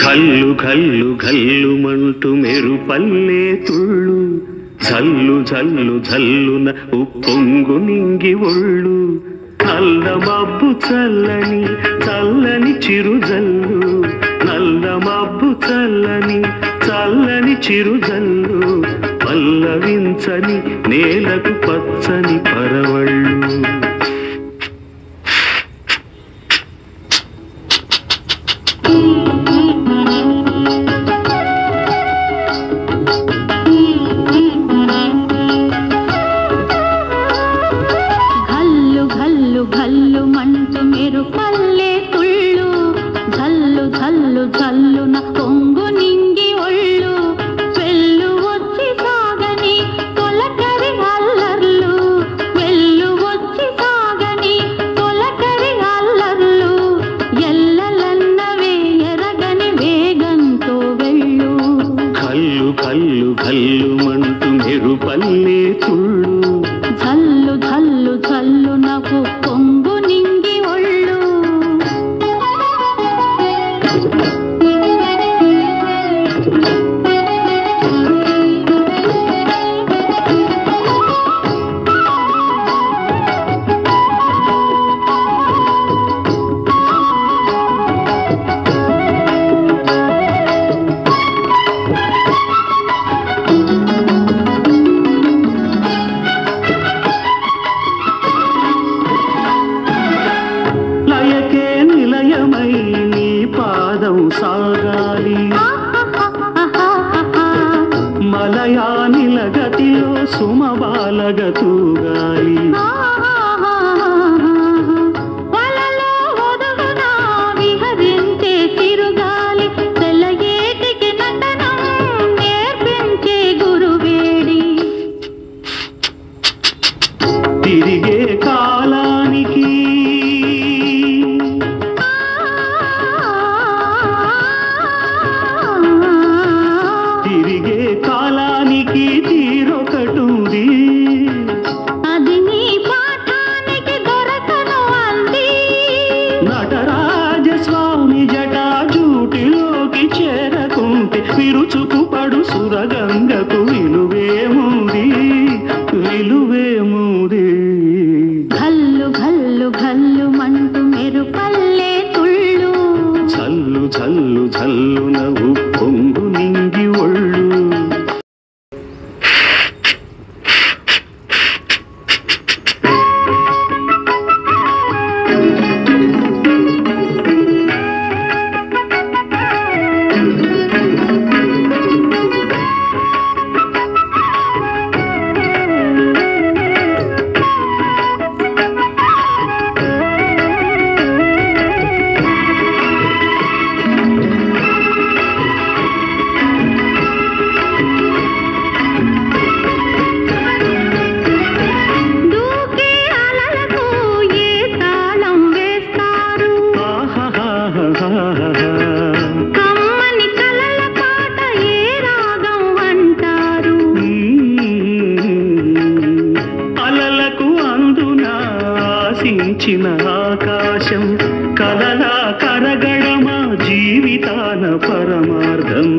ఘల్లు ఘల్లు ఘల్లుమంటూ మెరుపల్లే తుళ్ళు జల్లు జల్లు జల్లున ఉప్పొంగు నింగి ఒళ్ళు నల్ల మబ్బు చల్లని చల్లని చిరుజల్లు నల్ల మబ్బు చల్లని చల్లని చిరుజల్లు పల్లవించని నేలకు పచ్చని పరవళ్ళు మంటు మెరుపల్లే తుళ్ళు జల్లు జల్లు జల్లున పొంగు నింగి ఒళ్ళు వెళ్ళు వచ్చి సాగని తొలకరి అల్లర్లు వెళ్ళు వచ్చి సాగని తొలకరి అల్లర్లు ఎల్లలన్నవే ఎరగని వేగంతో వెళ్ళు కల్లు కల్లు కల్లుమంటూ మెరుపల్లే తుళ్ళు జల్లు జల్లు జల్లున పొంగు నింగి ఒళ్ళు సాగాలి మలయానిల గతిలో సుమబాలగ తూగాలి వలలో ఒదుగున విహరించే తిరుగాలి తెల్లయేటికి నటనం నేర్పించే గురువేడి తిరిగే కాలానికి తిరిగే కాలానికి తీరొకటుంది అది నీ పాఠానికి దొరకను అంది నటరాజస్వామి జటాజూటిలోకి చేరకుంటే విరుచుకు పడు సురగంగకు విలువేముంది విలువేముంది ఘల్లు ఘల్లు ఘల్లుమంటూ మెరుపల్లే తుళ్ళు జల్లు జల్లు జల్లున ఉప్పొంగు నింగి ఒళ్ళు కమ్మని కలల పాట ఏ రాగం అంటారు అలలకు అందున ఆశించిన ఆకాశం కలలా కరగడమా జీవితాన పరమార్థం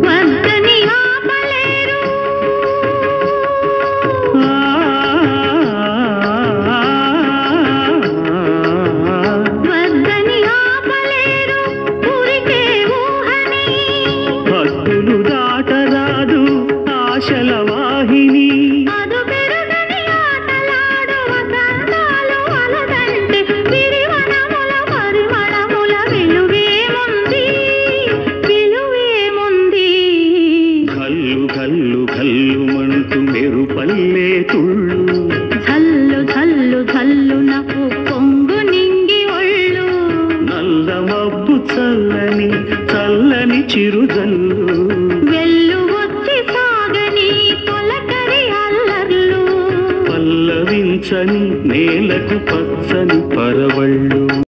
వద్దని ఆపలేరు వద్దని ఆపలేరు ఊరికే ఊహని భక్తులు దాటరాదు ఆశల వాహిని అదు పెరుగని ఆటలాడు వసంతాలు అలదంటే విరివనముల పరిమళముల విలువేముంది విలువేముంది కల్లు కల్లు కల్లుమంటూ మెరుపల్లే తుళ్ళు జల్లు జల్లు జల్లున పొంగు నింగి ఒళ్ళు నల్ల మబ్బు చల్లని చల్లని చిరుజల్లు వెళ్ళు వచ్చి సాగని తొలకరి అల్లర్లు పల్లవించని నేలకు పచ్చని పరవళ్ళు